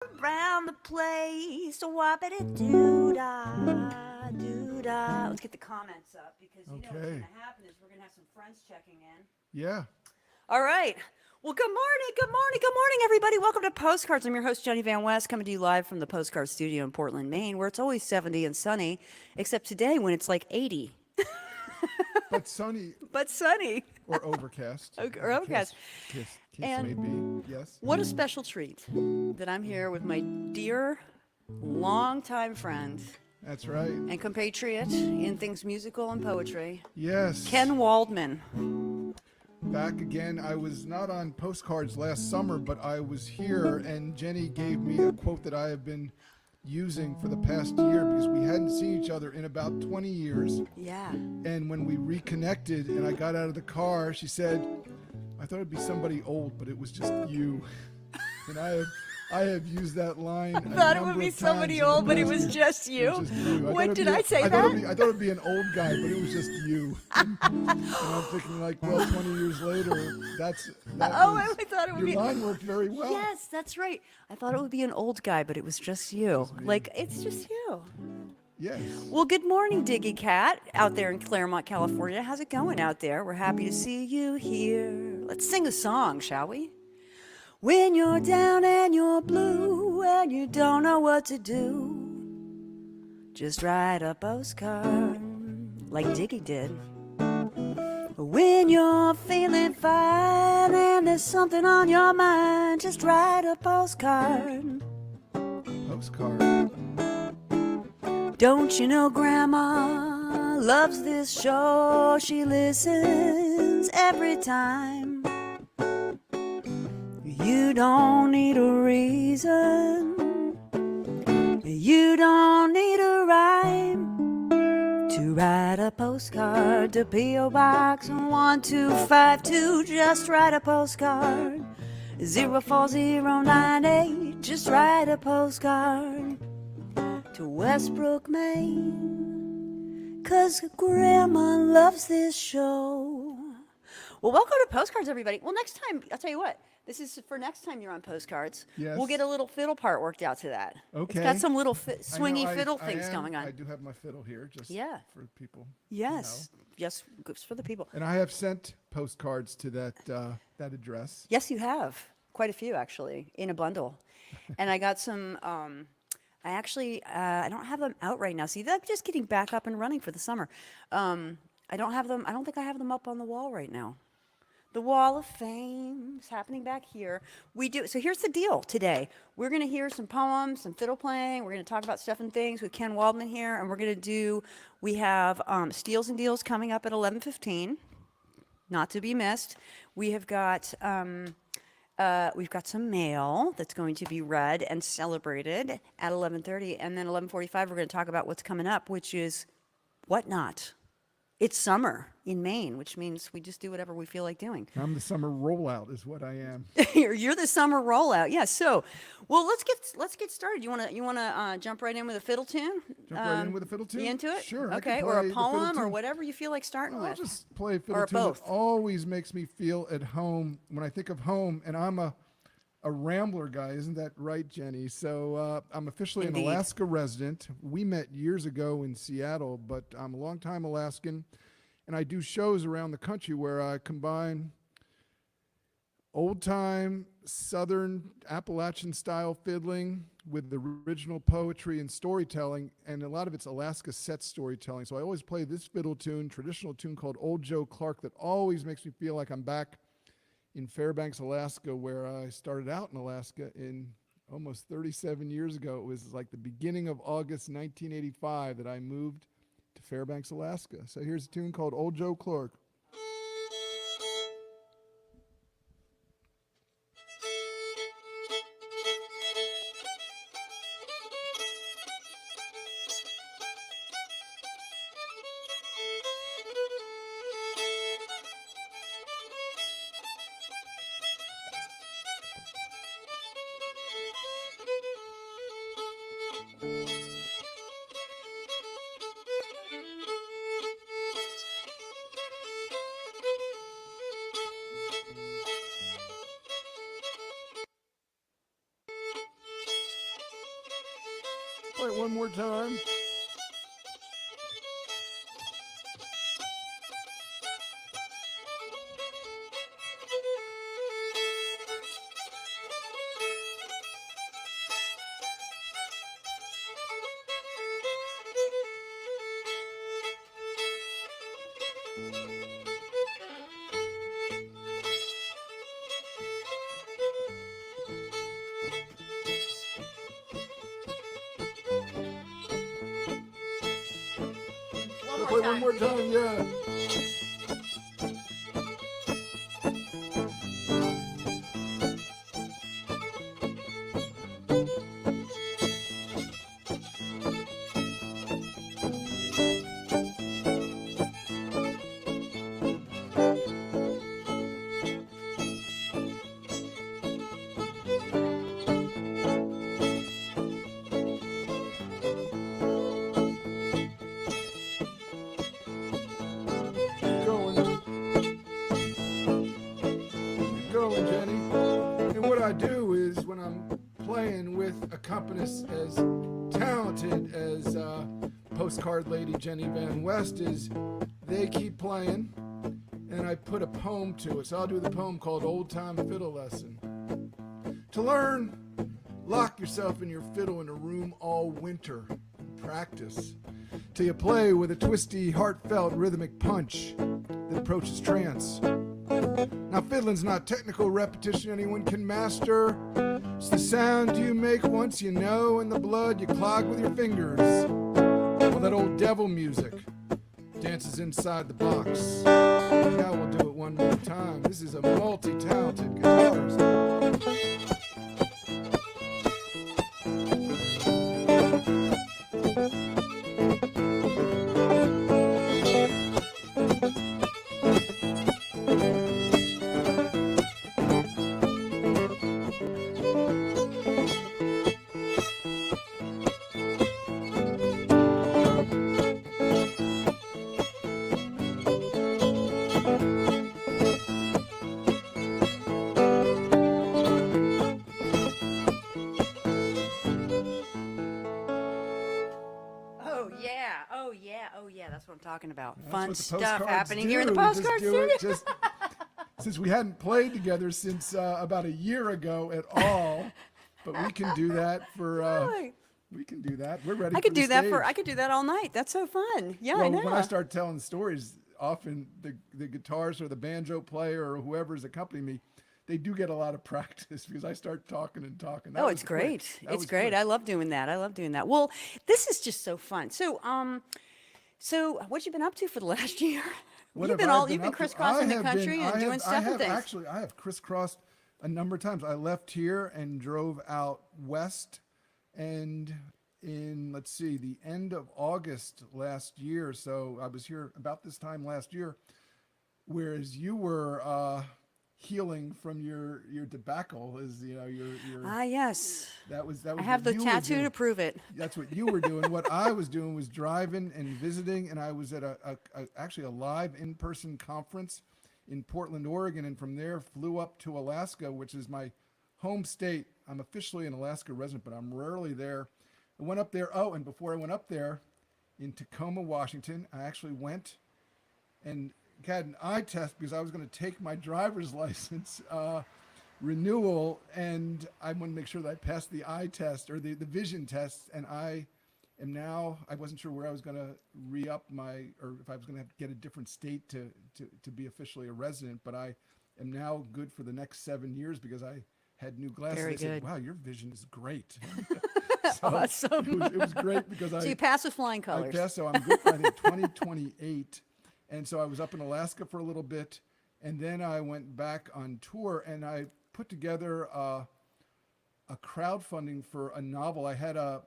Around the place, whoppity doo da doo da. Let's get the comments up because you know what's going Okay. to happen is we're going to have some friends checking in. Yeah. All right. Well, good morning, everybody. Welcome to Postcards. I'm your host, Jenny Van West, coming to you live from the Postcards Studio in Portland, Maine, where it's always 70 and sunny, except today when it's like 80, But sunny but sunny or overcast, or as the overcast. case may And be. Yes. what a special treat that I'm here with my dear, longtime friend That's right. and compatriot in things musical and poetry, Yes. Ken Waldman. Back again. I was not on postcards last summer, but I was here, and Jenny gave me a quote that I have been using for the past year because we hadn't seen each other in about 20 years. Yeah. And when we reconnected and I got out of the car, she said, I thought it'd be somebody old, but it was just you. And I have used that line. I thought it would be somebody old, but it was just you. What did I say that? I thought it'd be an old guy, but it was just you. And I'm thinking, like, well, 20 years later, I thought it would be. Your line worked very well. Yes, that's right. I thought it would be an old guy, but it was just you. Like, it's just you. Yes. Well, good morning, Diggy Cat, out there in Claremont, California. How's it going out there? We're happy to see you here. Let's sing a song, shall we? When you're down and you're blue and you don't know what to do, just write a postcard like Diggy did. When you're feeling fine and there's something on your mind, just write a postcard. Postcard. Don't you know Grandma loves this show? She listens every time. You don't need a reason. You don't need a rhyme to write a postcard to P.O. Box 1252. Just write a postcard. 04098. Just write a postcard to Westbrook, Maine. 'Cause Grandma loves this show. Well, welcome to Postcards, everybody. Well, next time, I'll tell you what. This is for next time you're on Postcards. Yes. We'll get a little fiddle part worked out to that. Okay. It's got some little swingy I fiddle things going on. I do have my fiddle here, just for people. Yes. Yes, it's for the people. And I have sent postcards to that address. Yes, you have. Quite a few, actually, in a bundle. And I got some, I don't have them out right now. See, I'm just getting back up and running for the summer. I don't think I have them up on the wall right now. The Wall of Fame is happening back here. So here's the deal today. We're going to hear some poems, some fiddle playing. We're going to talk about stuff and things with Ken Waldman here. And we have Steals and Deals coming up at 11:15, not to be missed. We've got some mail that's going to be read and celebrated at 11:30. And then 11:45, we're going to talk about what's coming up, which is Whatnot. It's summer in Maine, which means we just do whatever we feel like doing. I'm the summer rollout is what I am. You're the summer rollout. Yeah. So, well, let's get started. You wanna jump right in with a fiddle tune? Jump right in with a fiddle tune? You into it? Sure. Okay. Or a poem or whatever you feel like starting I'll with. just play a fiddle Or tune both. that always makes me feel at home when I think of home, and I'm a Rambler guy, isn't that right, Jenny? So I'm officially Indeed. an Alaska resident. We met years ago in Seattle, but I'm a longtime Alaskan, and I do shows around the country where I combine old-time Southern Appalachian-style fiddling with the original poetry and storytelling, and a lot of it's Alaska set storytelling. So I always play this fiddle tune, traditional tune called Old Joe Clark, that always makes me feel like I'm back in Fairbanks, Alaska, where I started out in Alaska in almost 37 years ago. It was like the beginning of August 1985 that I moved to Fairbanks, Alaska. So here's a tune called Old Joe Clark. Play it one more time. Play one more time, yeah. Jenny. And what I do is when I'm playing with accompanists as talented as postcard lady Jenny Van West is, they keep playing and I put a poem to it. So I'll do the poem called Old Time Fiddle Lesson. To learn, lock yourself in your fiddle in a room all winter. Practice till you play with a twisty, heartfelt, rhythmic punch that approaches trance. Now fiddling's not technical repetition anyone can master. It's the sound you make once you know, and the blood you clog with your fingers. Well, that old devil music dances inside the box. Now we'll do it one more time. This is a multi-talented guitarist. That's what I'm talking about. That's Fun what the stuff postcards happening do. here in the We Postcards Studio. Since we hadn't played together since about a year ago at all, but we can do that for. Really? We can do that. We're ready. I could for the do that stage. for. I could do that all night. That's so fun. Yeah, well, I know. when I start telling stories, often the guitarist or the banjo player or whoever's accompanying me, they do get a lot of practice because I start talking and talking. That Oh, was it's quick. great. That It's was great. quick. I love doing that. I love doing that. Well, this is just so fun. So what you been up to for the last year? What You've have been I you've been up to? crisscrossing I the have country been- and I doing have- stuff I have and things. Actually, I have crisscrossed a number of times. I left here and drove out west, and in the end of August last year. So I was here about this time last year, whereas you were healing from your debacle, as you know, your Yes. that was I what have the you were tattoo doing. to prove it. That's what you were doing. What I was doing was driving and visiting, and I was at actually a live in-person conference in Portland, Oregon, and from there flew up to Alaska, which is my home state. I'm officially an Alaska resident, but I'm rarely there. I went up there. Oh, and before I went up there, in Tacoma, Washington, I actually went and had an eye test because I was going to take my driver's license renewal, and I wanted to make sure that I passed the eye test or the vision test, and I wasn't sure where I was going to re-up or if I was going to have to get a different state to be officially a resident, but I am now good for the next 7 years because I had new glasses. Very They said, good. wow, your vision is great. Awesome. It was great because So you passed with flying I colors. passed, so I'm good for, I think, 2028. And so I was up in Alaska for a little bit, and then I went back on tour, and I put together a crowdfunding for a novel. I had a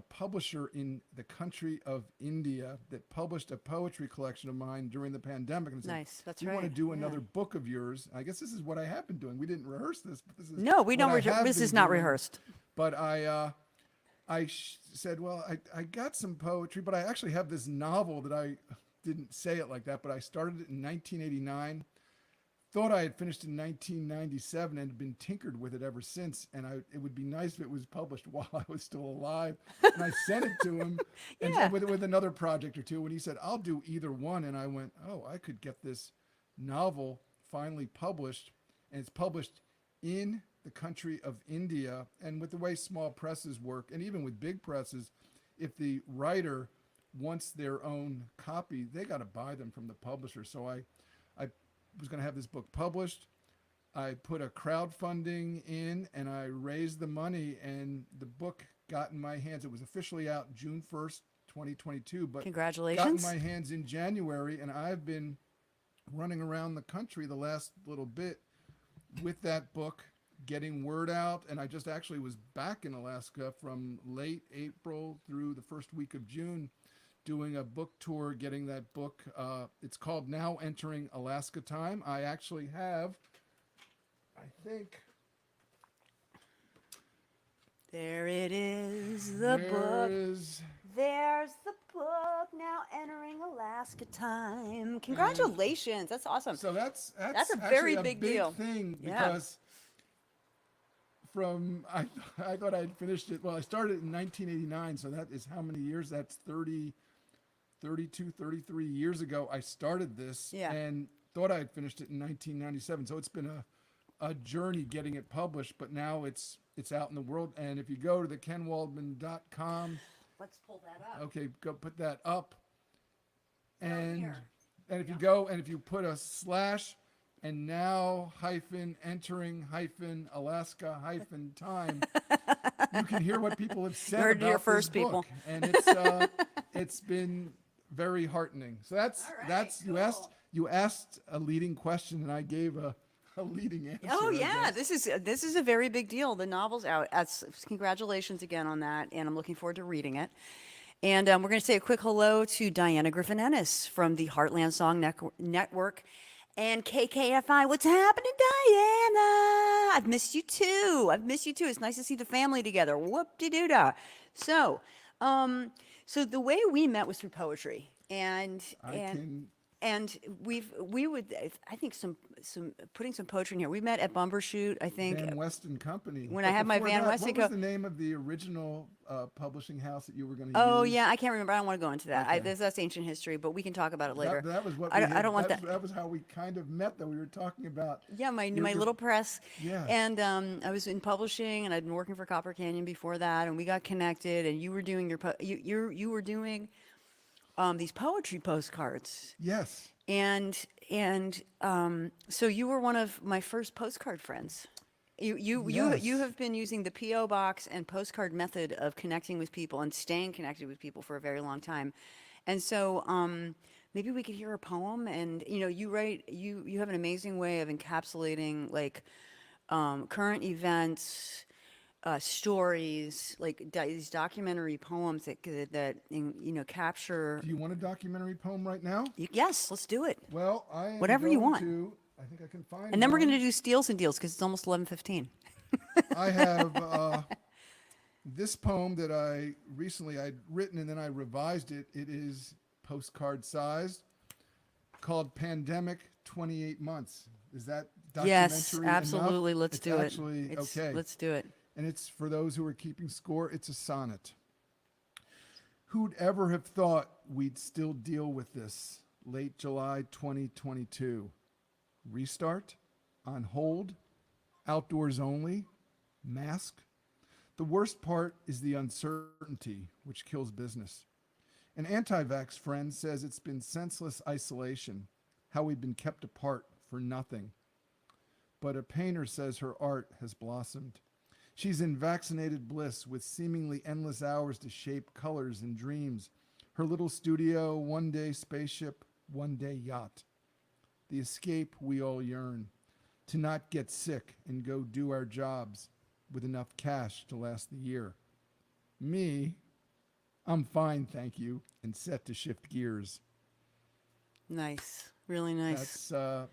publisher in the country of India that published a poetry collection of mine during the pandemic. And said, Nice. That's you right. want to do Yeah. another book of yours? I guess this is what I have been doing. We didn't rehearse this, but this is No, we don't. what I have This been is not doing. rehearsed. But I said, well, I got some poetry, but I actually have this novel that I didn't say it like that, but I started it in 1989, thought I had finished in 1997 and had been tinkered with it ever since. And it would be nice if it was published while I was still alive. And I sent it to him and Yeah. with another project or two. And he said, I'll do either one. And I went, oh, I could get this novel finally published. And it's published in the country of India. And with the way small presses work, and even with big presses, if the writer wants their own copy, they got to buy them from the publisher. So I was going to have this book published. I put a crowdfunding in and I raised the money, and the book got in my hands. It was officially out June 1st, 2022, but Congratulations. got in my hands in January, and I've been running around the country the last little bit with that book, getting word out. And I just actually was back in Alaska from late April through the first week of June, doing a book tour, getting that book. It's called Now Entering Alaska Time. I actually have, I think. There it is, the book. There's the book, Now Entering Alaska Time. Congratulations. That's awesome. So that's a actually very a big deal. thing, Yeah. because I thought I had finished it. Well, I started in 1989, so that is how many years? That's 32, 33 years ago. I started this and thought I had finished it in 1997. So it's been a journey getting it published, but now it's out in the world. And if you go to the KenWaldman.com, Let's pull that up. okay, go put that up. And here. and if you go and if you put a slash and now entering Alaska time, you can hear what people have said Heard it about here this first, book. people. And it's been very heartening. So that's All right, cool. you asked a leading question, and I gave a leading answer. Oh I yeah, guess. this is a very big deal. The novel's out. Congratulations again on that, and I'm looking forward to reading it. And we're going to say a quick hello to Diana Griffin Ennis from the Heartland Song Network and KKFI. What's happening, Diana? I've missed you too. It's nice to see the family together. Whoop-de-doo-dah. So the way we met was through poetry, and we would, I think, some putting some poetry in here. We met at Bumbershoot, I think. Van Weston Company. When But I had my before Van that, Weston what was the name of the original publishing house that you were going to Oh use? yeah, I can't remember. I don't want to go into that. Okay. That's ancient history, but we can talk about it later. That was what I don't want that. That was how we kind of met. That we were talking about. Yeah, my your- little press. Yeah. And I was in publishing, and I'd been working for Copper Canyon before that, and we got connected. And you were doing you were doing these poetry postcards, Yes. and so you were one of my first postcard friends. You Yes. have been using the PO box and postcard method of connecting with people and staying connected with people for a very long time, and so maybe we could hear a poem. And you write, you have an amazing way of encapsulating like current events, stories, like these documentary poems that capture. Do you want a documentary poem right now? Yes, let's do it. Well, I am Whatever you going want. I think I can find. And then we're one. going to do steals and deals because it's almost 11:15. I have this poem that I'd written, and then I revised it. It is postcard sized, called "Pandemic 28 Months." Is that documentary Yes, enough? absolutely. Let's It's do it. actually okay. Let's do it. And it's for those who are keeping score. It's a sonnet. Who'd ever have thought we'd still deal with this? Late July 2022. Restart? On hold? Outdoors only? Mask? The worst part is the uncertainty, which kills business. An anti-vax friend says it's been senseless isolation, how we've been kept apart for nothing. But a painter says her art has blossomed. She's in vaccinated bliss with seemingly endless hours to shape colors and dreams. Her little studio, one day spaceship, one day yacht. The escape we all yearn, to not get sick and go do our jobs with enough cash to last the year. Me, I'm fine, thank you, and set to shift gears. Nice. Really nice. That's the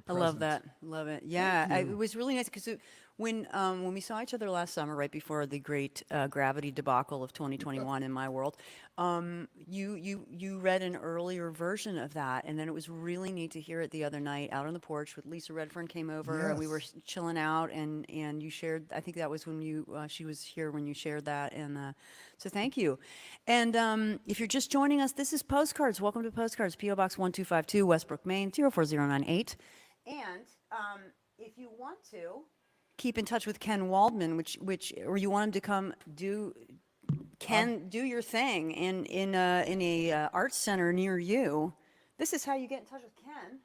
I love present. that. Love it. Yeah, Thank you. it was really nice because When we saw each other last summer, right before the great gravity debacle of 2021 in my world, you read an earlier version of that, and then it was really neat to hear it the other night out on the porch with Lisa Redfern came over, and we were Yes. chilling out, and you shared. I think that was when she was here when you shared that, and so thank you. And if you're just joining us, this is Postcards. Welcome to Postcards, PO Box 1252, Westbrook, Maine 04098. And if you want to keep in touch with Ken Waldman, or you want him to come do do your thing in a arts center near you, this is how you get in touch with Ken.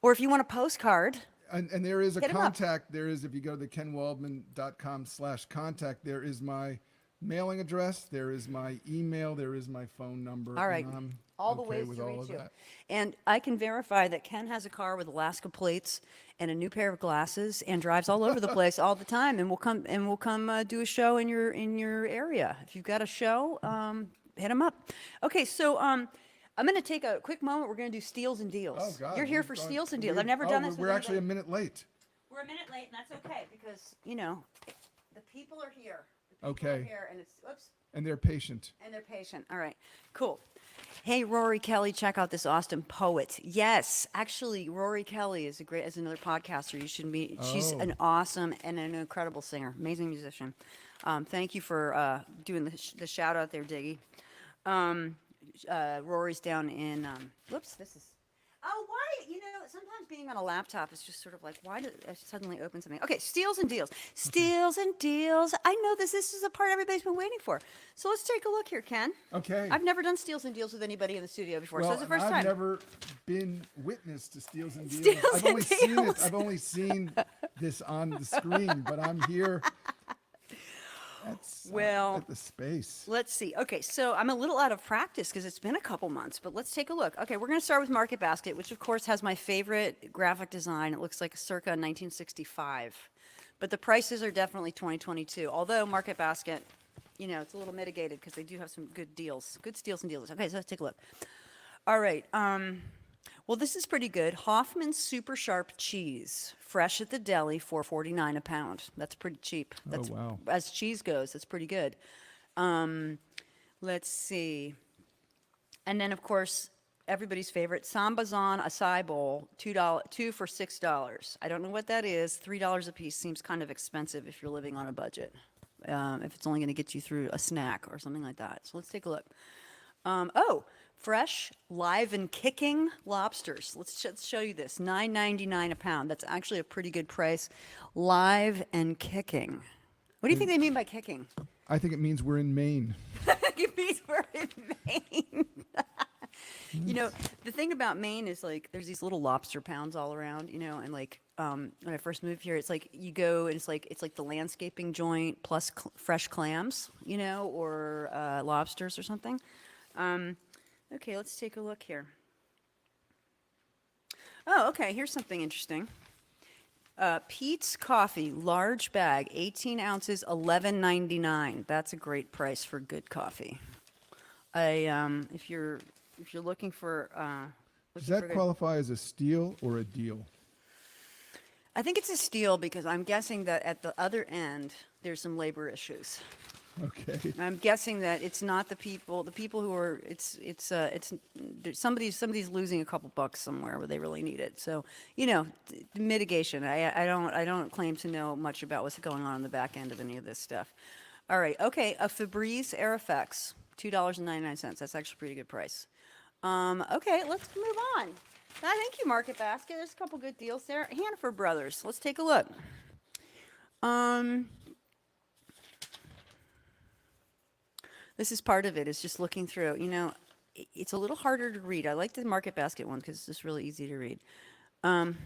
Or if you want a postcard, And there is a hit him up. contact. There is, if you go to the kenwaldman.com/contact, there is my mailing address, there is my email, there is my phone number. All right. And I'm All the okay ways with to all reach of you. that. And I can verify that Ken has a car with Alaska plates and a new pair of glasses and drives all over the place all the time. And we'll come do a show in your area. If you've got a show, hit him up. Okay, so I'm going to take a quick moment. We're going to do steals and deals. Oh, God. You're here we've for gone- steals and deals. we're- I've never done this. We're with actually a anybody. minute late. We're a minute late, and that's okay because the people are here. The people are Okay. here, and it's oops. And they're patient. And they're patient. All right, cool. Hey, Rory Kelly, check out this Austin poet. Yes, actually, Rory Kelly is another podcaster. You should meet. She's Oh. an awesome and an incredible singer, amazing musician. Thank you for doing the shout out there, Diggy. Rory's down in. Whoops, this is. Oh, why? Sometimes being on a laptop is just sort of like, why did I suddenly open something? Okay, steals and deals. Steals and deals. I know this. This is a part everybody's been waiting for. So let's take a look here, Ken. Okay. I've never done steals and deals with anybody in the studio before, so Well, it's the 1st I've time. never been witness to steals and deals. Steals I've and only seen it. deals. I've only seen this on the screen, but I'm here. Well, at the space. Let's see. Okay, so I'm a little out of practice because it's been a couple months, but let's take a look. Okay, we're going to start with Market Basket, which of course has my favorite graphic design. It looks like circa 1965, but the prices are definitely 2022. Although Market Basket, it's a little mitigated because they do have some good deals, good steals and deals. Okay, so let's take a look. All right. Well, this is pretty good. Hoffman's Super Sharp Cheese, fresh at the deli, $4.49 a pound. That's pretty cheap. That's, wow. As cheese goes, that's pretty good. Let's see. And then, of course, everybody's favorite, Sambazon acai bowl, two for $6. I don't know what that is. $3 a piece seems kind of expensive if you're living on a budget. If it's only going to get you through a snack or something like that. So let's take a look. Fresh, live and kicking lobsters. Let's show you this. $9.99 a pound. That's actually a pretty good price. Live and kicking. What do you think they mean by kicking? I think it means we're in Maine. It means we're in Maine. The thing about Maine is like there's these little lobster pounds all around, and like when I first moved here, it's like you go and it's like the landscaping joint plus fresh clams, or lobsters or something. Okay, let's take a look here. Oh, okay, here's something interesting. Pete's Coffee, large bag, 18 ounces, $11.99. That's a great price for good coffee. If you're looking for Does that qualify as a steal or a deal? I think it's a steal because I'm guessing that at the other end there's some labor issues. Okay. I'm guessing that it's not the people who are, somebody's losing a couple bucks somewhere where they really need it. So, mitigation. I don't claim to know much about what's going on the back end of any of this stuff. All right. Okay. A Febreze Airfx, $2.99. That's actually a pretty good price. Okay. Let's move on. Thank you, Market Basket. There's a couple good deals there. Hannaford Brothers. Let's take a look. This is part of it. It's just looking through. It's a little harder to read. I like the Market Basket one because it's just really easy to read. I'm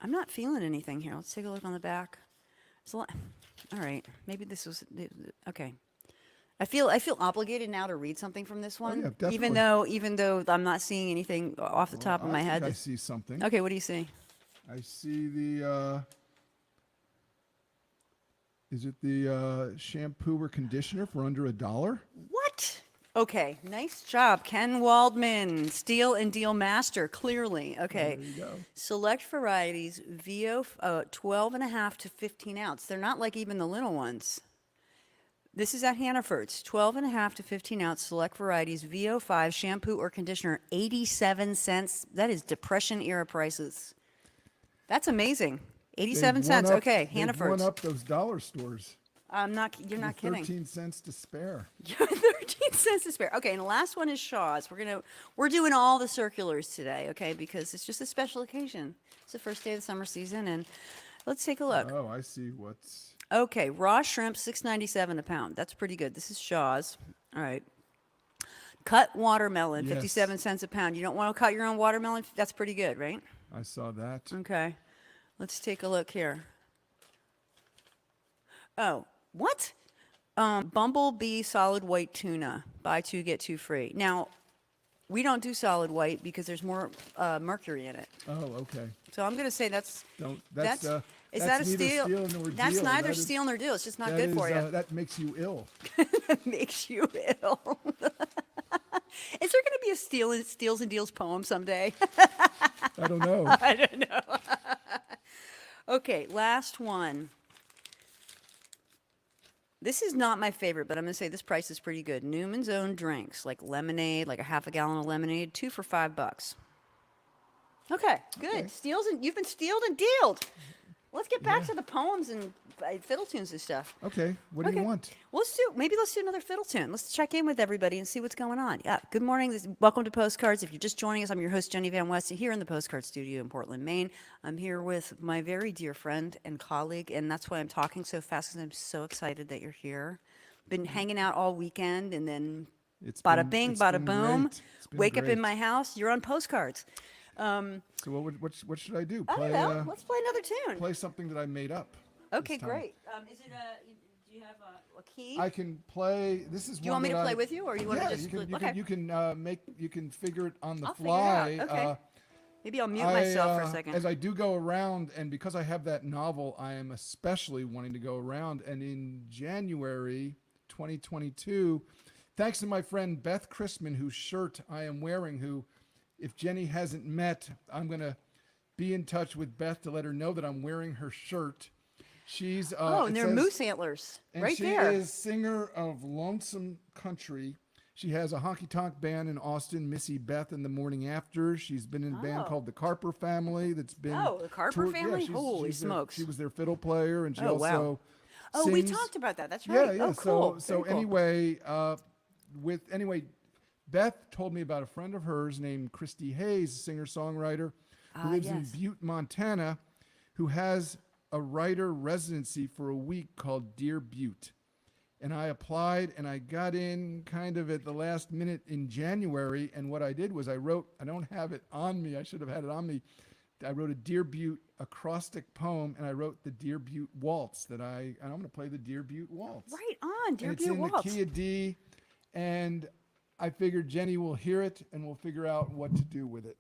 not feeling anything here. Let's take a look on the back. It's a lot. All right. Maybe this was okay. I feel obligated now to read something from this one, yeah, even though I'm not seeing anything off the top of my head. I see something. Okay, what do you see? I see the. Is it the shampoo or conditioner for under $1? What? Okay, nice job, Ken Waldman, Steel and Deal Master, clearly. Okay. There you go. Select varieties, VO 12 and a half to 15 ounce. They're not like even the little ones. This is at Hannaford's, 12 and a half to 15 ounce select varieties, VO5, shampoo or conditioner, 87 cents. That is Depression era prices. That's amazing. 87 cents. Okay, They've Hannaford's. won up those dollar stores. You're not kidding. 13 cents to spare. 13 cents to spare. Okay, and the last one is Shaw's. We're doing all the circulars today, okay, because it's just a special occasion. It's the first day of the summer season, and let's take a look. Oh, I see what's. Okay, raw shrimp, $6.97 a pound. That's pretty good. This is Shaw's. All right. Cut watermelon, Yes. 57 cents a pound. You don't want to cut your own watermelon? That's pretty good, right? I saw that. Okay. Let's take a look here. Oh, what? Bumblebee solid white tuna. Buy two, get two free. Now, we don't do solid white because there's more mercury in it. Oh, okay. So I'm going to say that's. Is that's that a neither steal? nor That's deal. neither That is- steal nor deal. It's just not that good for is, you. That makes you ill. It makes you ill. Is there going to be a steals and deals poem someday? I don't know. I don't know. Okay, last one. This is not my favorite, but I'm going to say this price is pretty good. Newman's Own drinks, like lemonade, like a half a gallon of lemonade, 2 for $5. Okay, good. Okay. You've been stealed and dealed. Let's get back to the poems and fiddle tunes and stuff. Okay. What do you want? Well, let's do another fiddle tune. Let's check in with everybody and see what's going on. Yeah. Good morning. Welcome to Postcards. If you're just joining us, I'm your host, Jenny Van West, here in the Postcards Studio in Portland, Maine. I'm here with my very dear friend and colleague, and that's why I'm talking so fast, because I'm so excited that you're here. Been hanging out all weekend, and then bada bing, bada boom. Wake up in my house. You're on Postcards. So what should I do? I don't know. Let's play another tune. Play something that I made up. Okay, this time. great. Do you have a key? I can play. This is. Do you want me to play with you, or you want to just? You can figure it on the I'll fly. figure it out. Okay. Maybe I'll mute myself for a second. As I do go around, and because I have that novel, I am especially wanting to go around. And in January 2022, thanks to my friend Beth Chrisman, whose shirt I am wearing, who, if Jenny hasn't met, I'm going to be in touch with Beth to let her know that I'm wearing her shirt. She's and they're moose antlers right there. She is singer of Lonesome Country. She has a honky-tonk band in Austin, Missy Beth and the Morning After. She's been in a band called the Carper Family that's been... Oh, the Carper Family? Yeah, Holy smokes. She was their fiddle player, and she wow. also Oh, we sings. talked about that. That's right. Yeah. Cool. So Very cool. anyway, Beth told me about a friend of hers named Christy Hayes, a singer-songwriter who lives in Butte, Montana, who has a writer residency for a week called Dear Butte. And I applied, and I got in kind of at the last minute in January. And what I did was I don't have it on me. I should have had it on me. I wrote a Dear Butte acrostic poem, and I wrote the Dear Butte Waltz and I'm going to play the Dear Butte Waltz. Right on, Dear And Butte Waltz. it's in the key of D, and I figured Jenny will hear it, and we'll figure out what to do with it.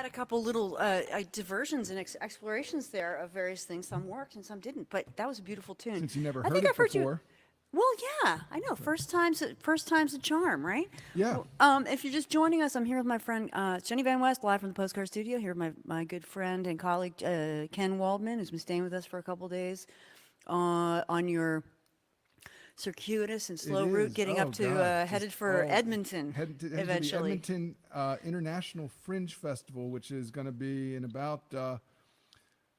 had a couple little diversions and explorations there of various things. Some worked and some didn't, but that was a beautiful tune. Since you never I heard think it I've heard you. before. Well, yeah, I know. First time's a charm, right? Yeah. If you're just joining us, I'm here with my friend Jenny Van West, live from the Postcard Studio. Here with my good friend and colleague Ken Waldman, who's been staying with us for a couple days on your circuitous and slow route, getting up to headed for Edmonton Headed to eventually. the Edmonton International Fringe Festival, which is going to be in about,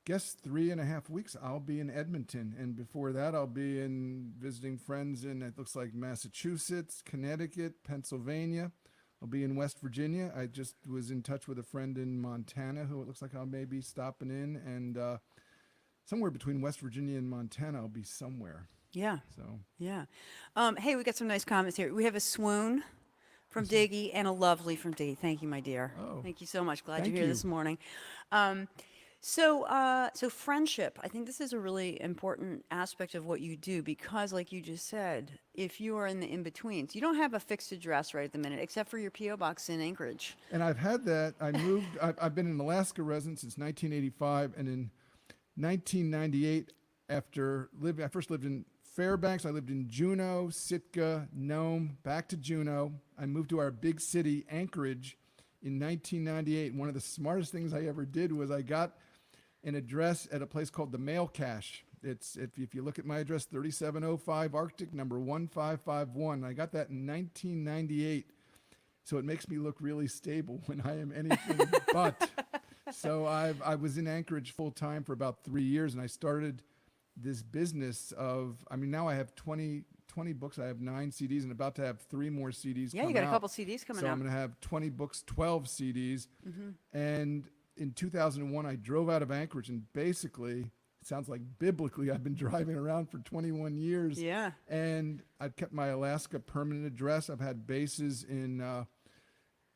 guess 3.5 weeks. I'll be in Edmonton, and before that, I'll be in visiting friends in, it looks like, Massachusetts, Connecticut, Pennsylvania. I'll be in West Virginia. I just was in touch with a friend in Montana who it looks like I'll maybe stopping in, and somewhere between West Virginia and Montana, I'll be somewhere. Yeah. So Yeah. Hey, we got some nice comments here. We have a swoon from Diggy and a lovely from Diggy. Thank you, my dear. Oh. Thank you so much. Glad Thank you're here you. this morning. So friendship. I think this is a really important aspect of what you do because, like you just said, if you are in the in-betweens, you don't have a fixed address right at the minute, except for your P.O. box in Anchorage. And I've had that. I moved. I've been an Alaska resident since 1985, and in 1998, I first lived in Fairbanks. I lived in Juneau, Sitka, Nome, back to Juneau. I moved to our big city, Anchorage, in 1998. And one of the smartest things I ever did was I got an address at a place called the Mail Cache. It's if you look at my address, 3705 Arctic, number 1551. I got that in 1998. So it makes me look really stable when I am anything but. So I was in Anchorage full time for about 3 years, and I started this business of, now I have 20 books. I have 9 CDs and about to have 3 more CDs Yeah, come you got out. a couple CDs coming So out. I'm going to have 20 books, 12 CDs. And in 2001, I drove out of Anchorage, and basically, it sounds like biblically, I've been driving around for 21 years. Yeah. And I've kept my Alaska permanent address. I've had bases in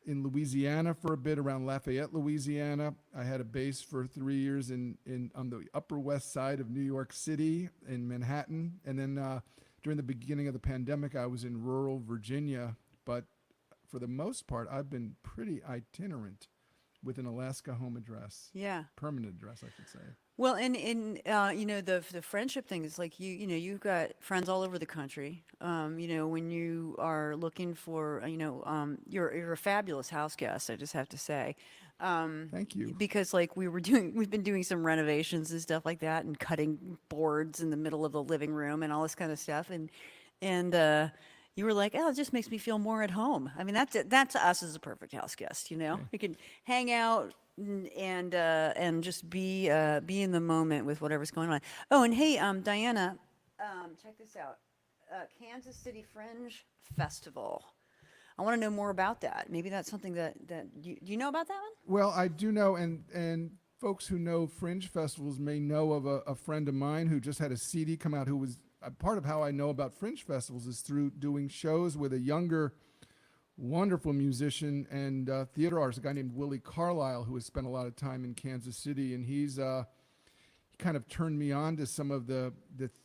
Louisiana for a bit, around Lafayette, Louisiana. I had a base for 3 years on the Upper West Side of New York City in Manhattan. And then during the beginning of the pandemic, I was in rural Virginia. But for the most part, I've been pretty itinerant with an Alaska home address. Yeah. Permanent address, I should say. Well, and the friendship thing is like you've got friends all over the country. When you are looking for you're a fabulous house guest. I just have to say. Thank you. Because like we've been doing some renovations and stuff like that, and cutting boards in the middle of the living room and all this kind of stuff, and you were like, oh, it just makes me feel more at home. I mean, that to us is a perfect house guest. We can hang out and just be in the moment with whatever's going on. Oh, and hey, Diana, check this out. Kansas City Fringe Festival. I want to know more about that. Maybe that's something that do you know about that one? Well, I do know, and folks who know Fringe festivals may know of a friend of mine who just had a CD come out, who was part of how I know about Fringe festivals is through doing shows with a younger, wonderful musician and theater artist, a guy named Willie Carlisle, who has spent a lot of time in Kansas City, and he kind of turned me on to some of the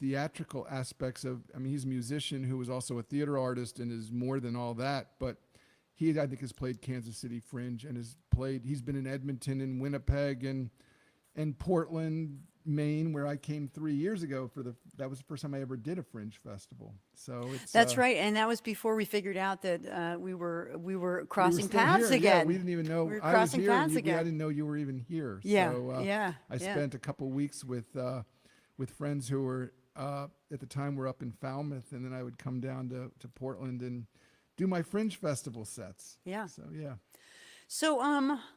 theatrical aspects of, he's a musician who is also a theater artist and is more than all that, but he, I think, has played Kansas City Fringe and he's been in Edmonton and Winnipeg and Portland, Maine, where I came 3 years ago that was the first time I ever did a Fringe festival. So that's right, and that was before we figured out that we were crossing still paths here. again. Yeah, we didn't even know we were I was crossing here. paths I again. didn't know you were even here. Yeah, So, I yeah. spent a couple weeks with friends who were at the time were up in Falmouth, and then I would come down to Portland and do my Fringe festival sets. Yeah. So yeah. So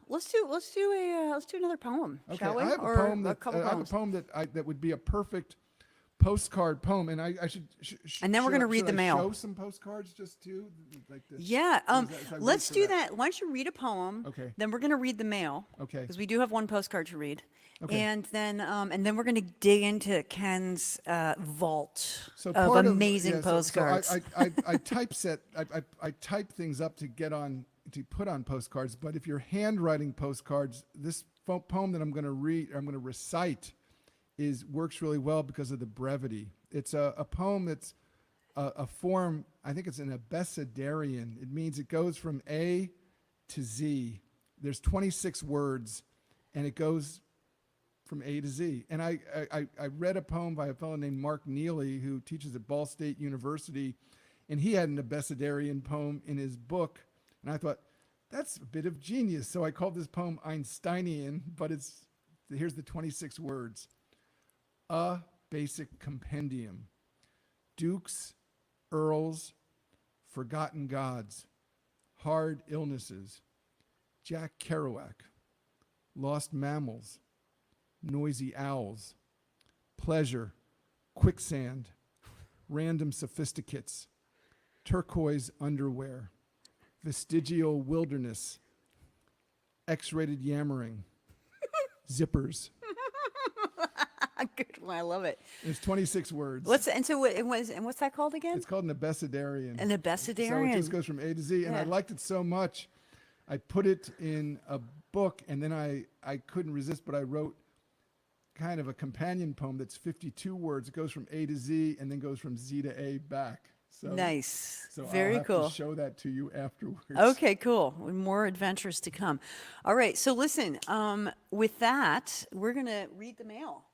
let's do another poem, Okay, shall we? I have Or a poem a couple I have a poems. poem that would be a perfect postcard poem, and I should. And then we're gonna read the mail. Show some postcards just too, like this. Yeah, Or is that- should I wait let's for do that. Why don't you read a poem? Okay. Then we're going to read the mail. Okay. Because we do have one postcard to read. Okay. And then we're going to dig into Ken's vault So of part amazing yeah, postcards. So I typeset. I type things up to put on postcards. But if you're handwriting postcards, this poem that I'm going to read, I'm going to recite, works really well because of the brevity. It's a poem that's a form. I think it's an abecedarian. It means it goes from A to Z There's 26 words, and it goes from A to Z. And I read a poem by a fellow named Mark Neely, who teaches at Ball State University, and he had an abecedarian poem in his book, and I thought, that's a bit of genius. So I called this poem Einsteinian, but here's the 26 words. A basic compendium. Dukes, earls, forgotten gods, hard illnesses, Jack Kerouac, lost mammals, noisy owls, pleasure, quicksand, random sophisticates, turquoise underwear, vestigial wilderness, X-rated yammering, zippers. Good one. I love it. It's 26 words. What's that called again? It's called an abecedarian. An So abecedarian. it just goes from A to Z, and I Yeah. liked it so much, I put it in a book, and then I couldn't resist, but I wrote kind of a companion poem that's 52 words. It goes from A to Z, and then goes from Z to A back. So, Nice. So Very I'll have cool. to show that to you afterwards. Okay, cool. More adventures to come. All right. So listen, with that, we're going to read the mail.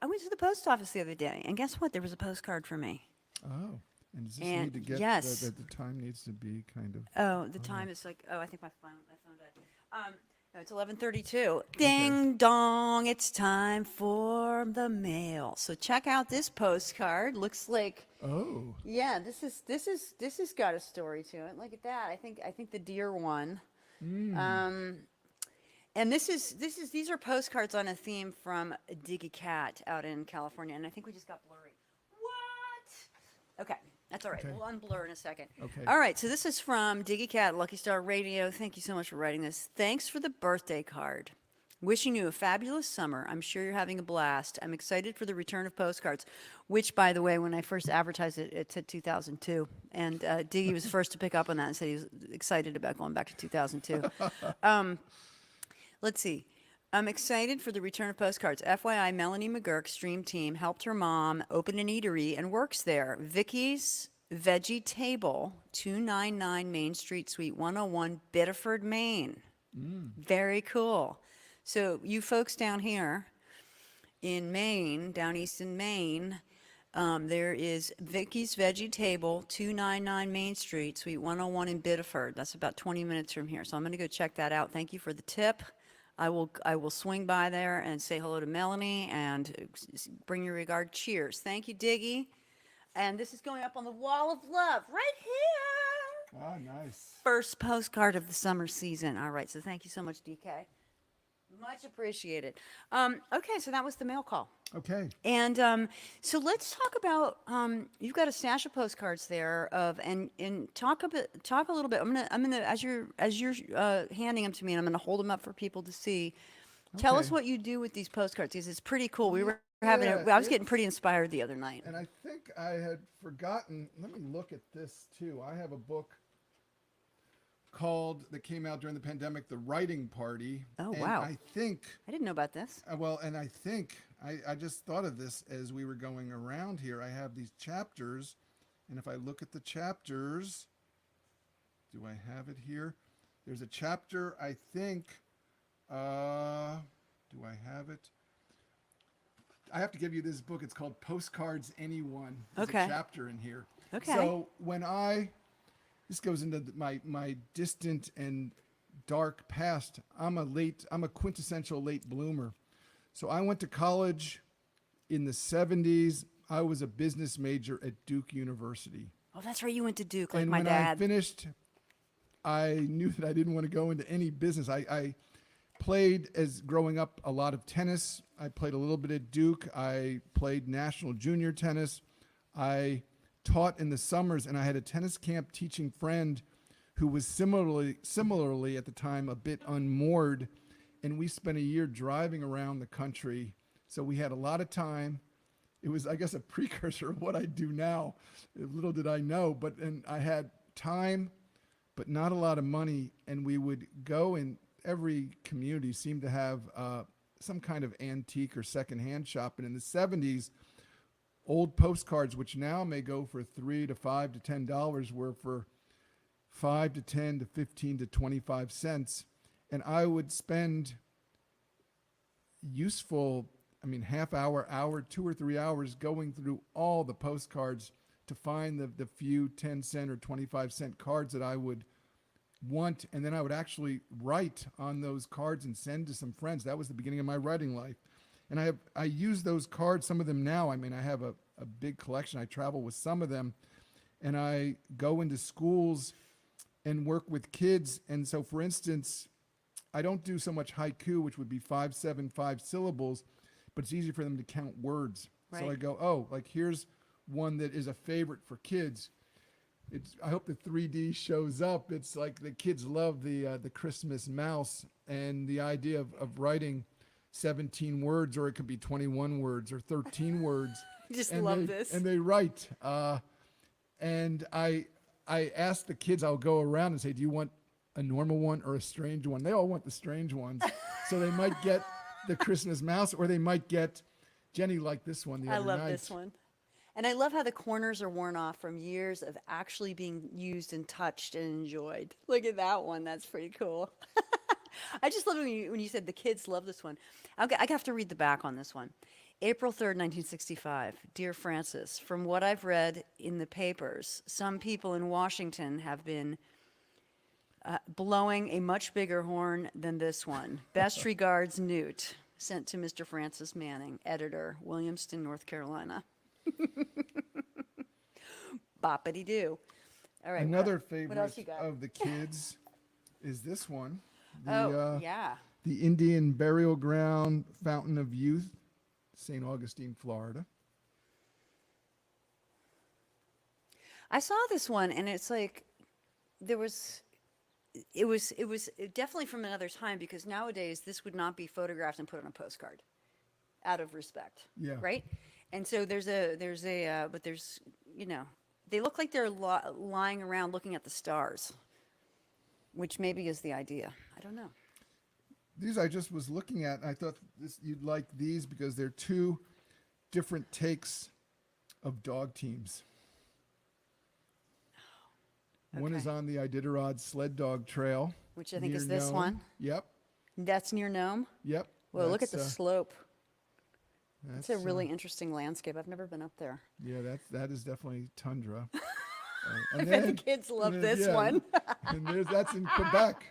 I went to the post office the other day, and guess what? There was a postcard for me. Oh, and does this And need to get yes. the time needs to be kind of. Oh, the time is like, I think my phone died. No, it's 11:32. Ding dong, it's time for the mail. So check out this postcard. Looks like, Oh, yeah, this has got a story to it. Look at that. I think the deer one. And these are postcards on a theme from Diggy Cat out in California, and I think we just got blurry. What? Okay, that's all right. Okay. We'll unblur in a second. Okay. All right, so this is from Diggy Cat, Lucky Star Radio. Thank you so much for writing this. Thanks for the birthday card. Wishing you a fabulous summer. I'm sure you're having a blast. I'm excited for the return of postcards, which, by the way, when I first advertised it, it said 2002. And Diggy was the first to pick up on that and said he was excited about going back to 2002. Let's see. I'm excited for the return of postcards. FYI, Melanie McGurk's dream team helped her mom open an eatery and works there. Vicky's Veggie Table, 299 Main Street, Suite 101, Biddeford, Maine. Very cool. So you folks down here in Maine, down east in Maine, there is Vicky's Veggie Table, 299 Main Street, Suite 101 in Biddeford. That's about 20 minutes from here. So I'm going to go check that out. Thank you for the tip. I will swing by there and say hello to Melanie and bring your regard. Cheers. Thank you, Diggy. And this is going up on the wall of love right here. ah, nice. First postcard of the summer season. All right. So thank you so much, DK. Much appreciated. Okay, so that was the mail call. Okay. And so let's talk about you've got a stash of postcards there and talk a little bit. I'm gonna as you're handing them to me, and I'm gonna hold them up for people to see. Tell us Okay. what you do with these postcards because it's pretty cool. We were Yeah, I was getting it's- pretty inspired the other night. And I think I had forgotten. Let me look at this too. I have a book that came out during the pandemic, The Writing Party. Oh, and wow. I think, I didn't know about this. I just thought of this as we were going around here. I have these chapters, and if I look at the chapters, do I have it here? There's a chapter, I think, do I have it? I have to give you this book. It's called Postcards Anyone. There's Okay. a chapter in here. Okay. So this goes into my distant and dark past. I'm a quintessential late bloomer. So I went to college in the 70s. I was a business major at Duke University. Oh, that's right. You went to Duke like And my when dad. I finished, I knew that I didn't want to go into any business. I played as growing up a lot of tennis. I played a little bit at Duke. I played national junior tennis. I taught in the summers, and I had a tennis camp teaching friend who was similarly at the time a bit unmoored, and we spent a year driving around the country. So we had a lot of time. It was, I guess, a precursor of what I do now. Little did I know, and I had time, but not a lot of money, and we would go in. Every community seemed to have some kind of antique or secondhand shop, and in the 70s, old postcards, which now may go for $3 to $5 to $10, were for $5 to $10 to $15 to 25 cents. and I would spend useful, I mean, half hour, 2 or 3 hours going through all the postcards to find the few 10-cent or 25-cent cards that I would want. And then I would actually write on those cards and send to some friends. That was the beginning of my writing life. And I use those cards, some of them now. I mean, I have a big collection. I travel with some of them. And I go into schools and work with kids. And so, for instance, I don't do so much haiku, which would be 5, 7, 5 syllables, but it's easy for them to count words. Right. So I go, oh, like here's one that is a favorite for kids. I hope the 3D shows up. It's like the kids love the Christmas mouse, and the idea of writing 17 words, or it could be 21 words or 13 words. Just and love this. And they write. And I ask the kids, I'll go around and say, do you want a normal one or a strange one? They all want the strange ones. So they might get the Christmas mouse, or they might get, Jenny liked this one the other night. I love this one. And I love how the corners are worn off from years of actually being used and touched and enjoyed. Look at that one. That's pretty cool. I just love when you said the kids love this one. I have to read the back on this one. April 3rd, 1965. Dear Francis, from what I've read in the papers, some people in Washington have been blowing a much bigger horn than this one. Best regards, Newt. Sent to Mr. Francis Manning, editor, Williamston, North Carolina. Boppity-doo. All right. Another what favorite else you got? of the kids is this one. Yeah. The Indian Burial Ground Fountain of Youth, St. Augustine, Florida. I saw this one, and it's like it was definitely from another time, because nowadays this would not be photographed and put on a postcard out of respect. Yeah. Right? And so but there's, they look like they're lying around looking at the stars, which maybe is the idea. I don't know. These I just was looking at, and I thought you'd like these because they're two different takes of dog teams. One is Okay. on the Iditarod Sled Dog Trail. Which I think near is this Nome. one. Yep, That's near Nome. yep. Whoa, look at the That's, slope. that's, It's a really interesting landscape. I've never been up there. yeah, that is definitely tundra. I bet the kids love this yeah, one. And that's in Quebec.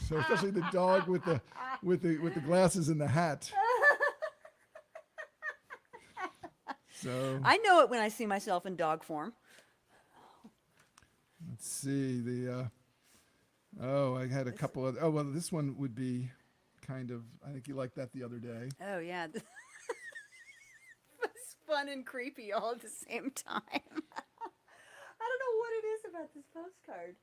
So especially the dog with the glasses and the hat. So I know it when I see myself in dog form. let's see I had a couple of this one would be kind of, I think you liked that the other day. Oh, yeah. It's fun and creepy all at the same time. I don't know what it is about this postcard.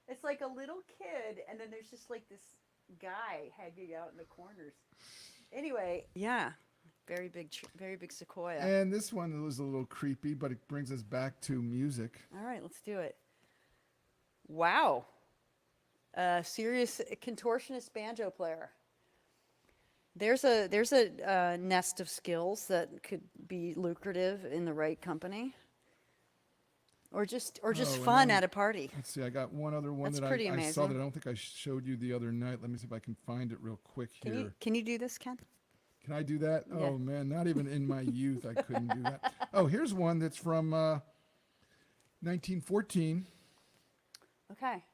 It's like a little kid, and then there's just like this guy hanging out in the corners. Anyway, yeah, very big sequoia. And this one was a little creepy, but it brings us back to music. All right, let's do it. Wow. Serious contortionist banjo player. There's a nest of skills that could be lucrative in the right company, or just Oh, fun and then- at a party. Let's see, I got one other one That's that pretty I saw amazing. that I don't think I showed you the other night. Let me see if I can find it real quick here. Can you do this, Ken? Can I do that? Yeah. Oh man, not even in my youth I couldn't do that. Oh, here's one that's from 1914. Okay.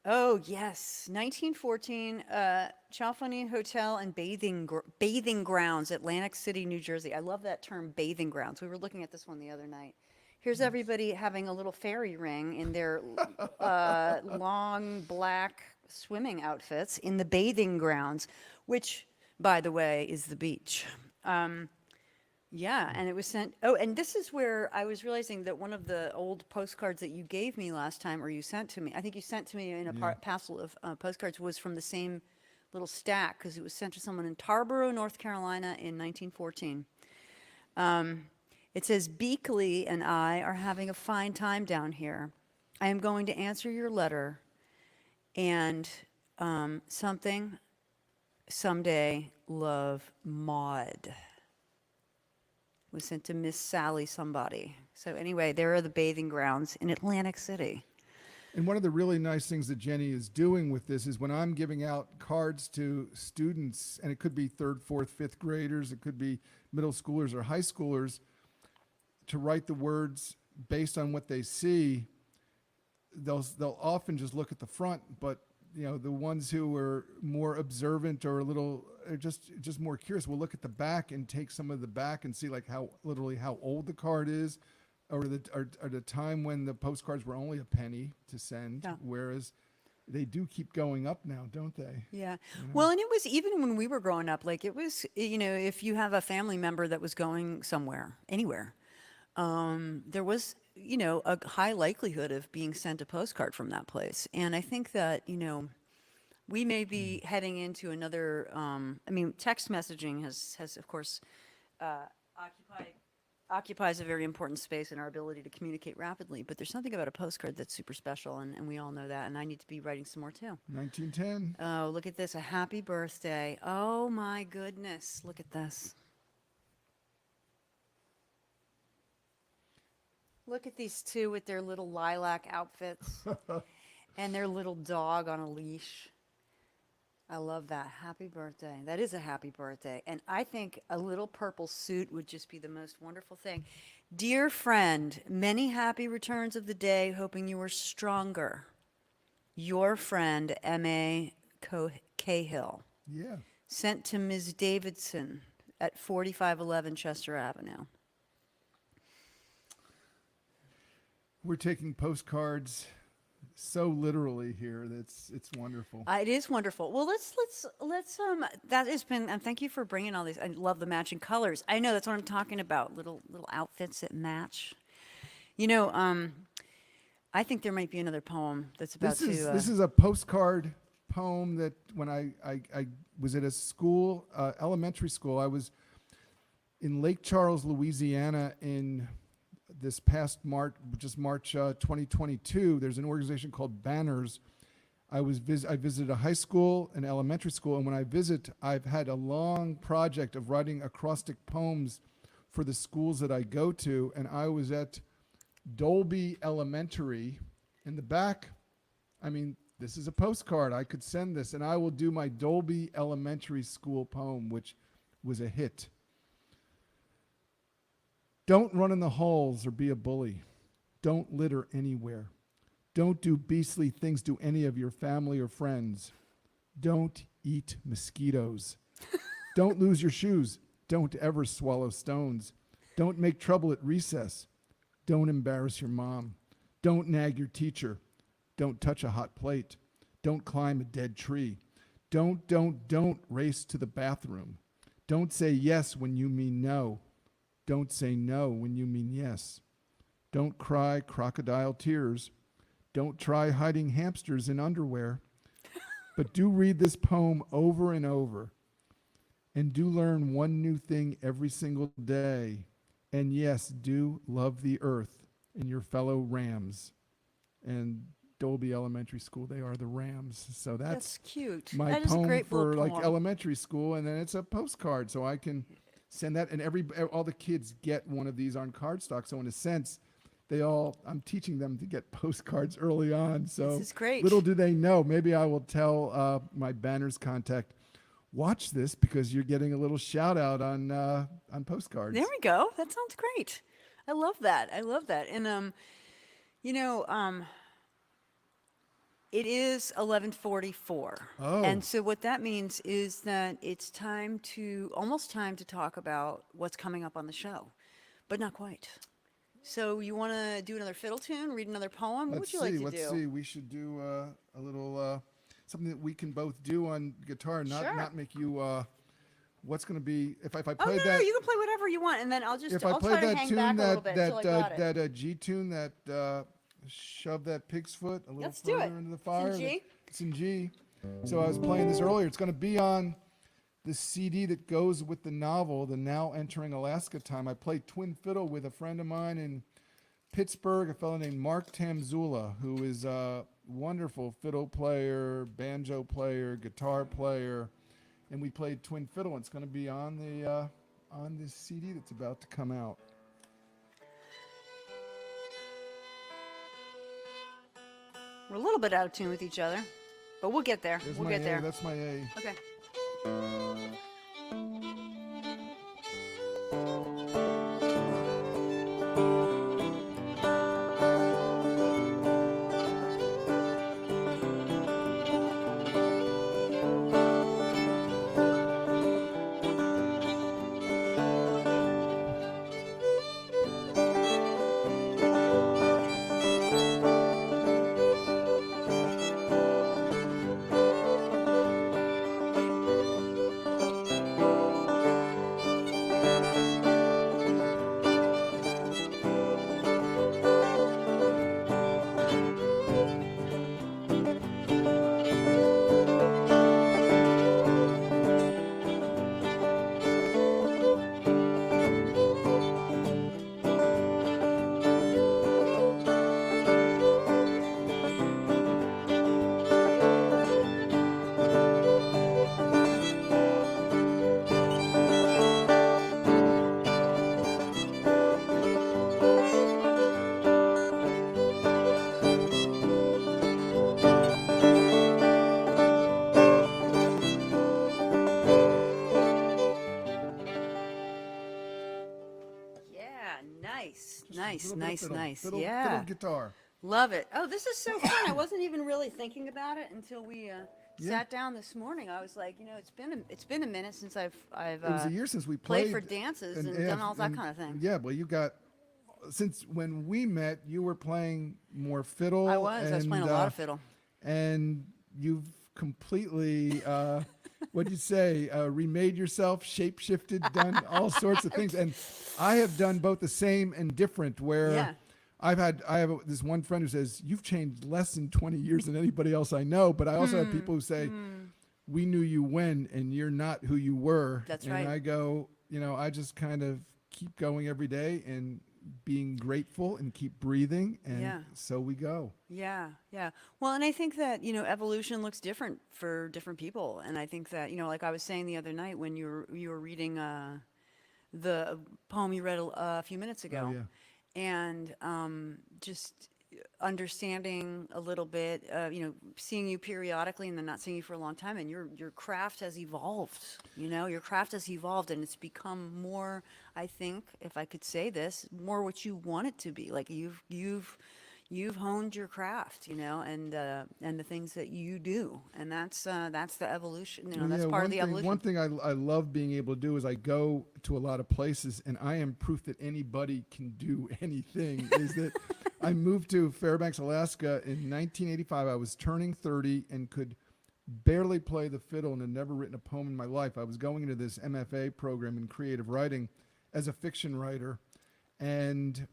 Oh yes, 1914. Chalfont Hotel and bathing grounds, Atlantic City, New Jersey. I love that term, bathing grounds. We were looking at this one the other night. Here's everybody having a little fairy ring in their long black swimming outfits in the bathing grounds, which, by the way, is the beach. Yeah, and it was sent. Oh, and this is where I was realizing that one of the old postcards that you gave me last time, or you sent to me, I think you sent to me in a parcel of postcards, was from the same little stack, because it was sent to someone in Tarboro, North Carolina in 1914. It says, Beakley and I are having a fine time down here. I am going to answer your letter, and something, someday, love, Maud. Was sent to Miss Sally somebody. So anyway, there are the bathing grounds in Atlantic City. And one of the really nice things that Jenny is doing with this is when I'm giving out cards to students, and it could be third, fourth, fifth graders, it could be middle schoolers or high schoolers, to write the words based on what they see. They'll often just look at the front, but the ones who are more observant or a little just more curious will look at the back and take some of the back and see like how old the card is, or the time when the postcards were only a penny to send, whereas they do keep going up now, don't they? Yeah. Well, and it was even when we were growing up, like it was, if you have a family member that was going somewhere, anywhere, there was, a high likelihood of being sent a postcard from that place. And I think that, we may be heading into another, text messaging has of course, occupies a very important space in our ability to communicate rapidly, but there's something about a postcard that's super special, and we all know that, and I need to be writing some more too. 1910. Oh, look at this, a happy birthday. Oh my goodness, look at this. Look at these two with their little lilac outfits and their little dog on a leash. I love that. Happy birthday. That is a happy birthday. And I think a little purple suit would just be the most wonderful thing. Dear friend, many happy returns of the day, hoping you are stronger. Your friend, M.A. Cahill. Yeah. Sent to Ms. Davidson at 4511 Chester Avenue. We're taking postcards so literally here. It's wonderful. It is wonderful. Well, let's that has been, and thank you for bringing all these. I love the matching colors. I know that's what I'm talking about. Little outfits that match. I think there might be another poem that's about this is a postcard poem that when I was at a school, elementary school. I was in Lake Charles, Louisiana in this past March 2022. There's an organization called Banners. I visited a high school, an elementary school, and when I visit, I've had a long project of writing acrostic poems for the schools that I go to, and I was at Dolby Elementary. In the back, this is a postcard. I could send this, and I will do my Dolby Elementary School poem, which was a hit. Don't run in the halls or be a bully. Don't litter anywhere. Don't do beastly things to any of your family or friends. Don't eat mosquitoes. Don't lose your shoes. Don't ever swallow stones. Don't make trouble at recess. Don't embarrass your mom. Don't nag your teacher. Don't touch a hot plate. Don't climb a dead tree. Don't race to the bathroom. Don't say yes when you mean no. Don't say no when you mean yes. Don't cry crocodile tears. Don't try hiding hamsters in underwear. But do read this poem over and over. And do learn one new thing every single day. And yes, do love the earth and your fellow Rams. And Dolby Elementary School, they are the Rams. So that's cute. My that is poem a great for poem. like elementary school, and then it's a postcard, so I can send that, and all the kids get one of these on cardstock. So in a sense, I'm teaching them to get postcards early on. So this is great. Little do they know. Maybe I will tell my Banners contact, watch this because you're getting a little shout out on postcards. There we go. That sounds great. I love that. And it is 11:44. Oh. And so what that means is that it's almost time to talk about what's coming up on the show, but not quite. So you want to do another fiddle tune, read another poem? What would you like to do? Let's see. We should do a little something that we can both do on guitar, not make you. What's going to be if I play no, that? No, you can play whatever you want, and then I'll I'll try to that hang tune, back a little bit until I got it. that G tune, that shove that pig's foot a little Let's do further it. into the fire. It's in G? It's in G. So I was playing this earlier. It's going to be on the CD that goes with the novel, The Now Entering Alaska Time. I played twin fiddle with a friend of mine in Pittsburgh, a fellow named Mark Tamzula, who is a wonderful fiddle player, banjo player, guitar player, and we played twin fiddle. It's going to be on this CD that's about to come out. 'Cause We're a little bit out of tune with each other, but we'll get there. There's We'll my get A. there. That's my A. Okay. Nice, nice, fiddle, nice. Fiddle, Yeah. fiddle guitar. Love it. Oh, this is so fun. I wasn't even really thinking about it until we sat down this morning. I was like, it's been a minute since I've It was a year since we played played for dances and done all that kind of thing. Yeah, well, you got since when we met, you were playing more fiddle. I was playing a lot of fiddle. And you've completely, what'd you say, remade yourself, shape-shifted, done all sorts of things. And I have done both the same and different, where I have this one friend who says, you've changed less in 20 years than anybody else I know. But I also have people who say, we knew you when, and you're not who you were. That's right. And I go, I just kind of keep going every day and being grateful and keep breathing, and so we go. Yeah. Well, and I think that, evolution looks different for different people. And I think that, like I was saying the other night when you were reading the poem you read a few minutes ago. Oh, yeah. And just understanding a little bit, seeing you periodically and then not seeing you for a long time, and your craft has evolved. Your craft has evolved, and it's become more, I think, if I could say this, more what you want it to be. Like you've honed your craft, and the things that you do, and that's the evolution. That's part of the evolution. One thing I love being able to do is I go to a lot of places, and I am proof that anybody can do anything. Is that I moved to Fairbanks, Alaska in 1985. I was turning 30 and could barely play the fiddle and had never written a poem in my life. I was going into this MFA program in creative writing as a fiction writer, and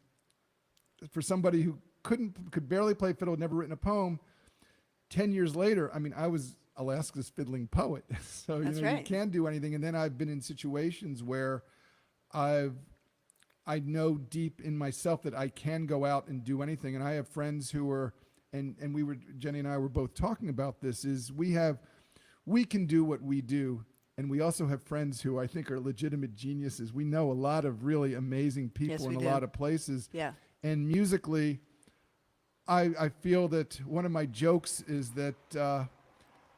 for somebody who could barely play fiddle, never written a poem, 10 years later, I was Alaska's fiddling poet. So That's you right. can do anything. And then I've been in situations where I know deep in myself that I can go out and do anything. And I have friends who are, and Jenny and I were both talking about this, is we can do what we do. And we also have friends who I think are legitimate geniuses. We know a lot of really amazing people in a lot of places. Yeah. And musically, I feel that one of my jokes is that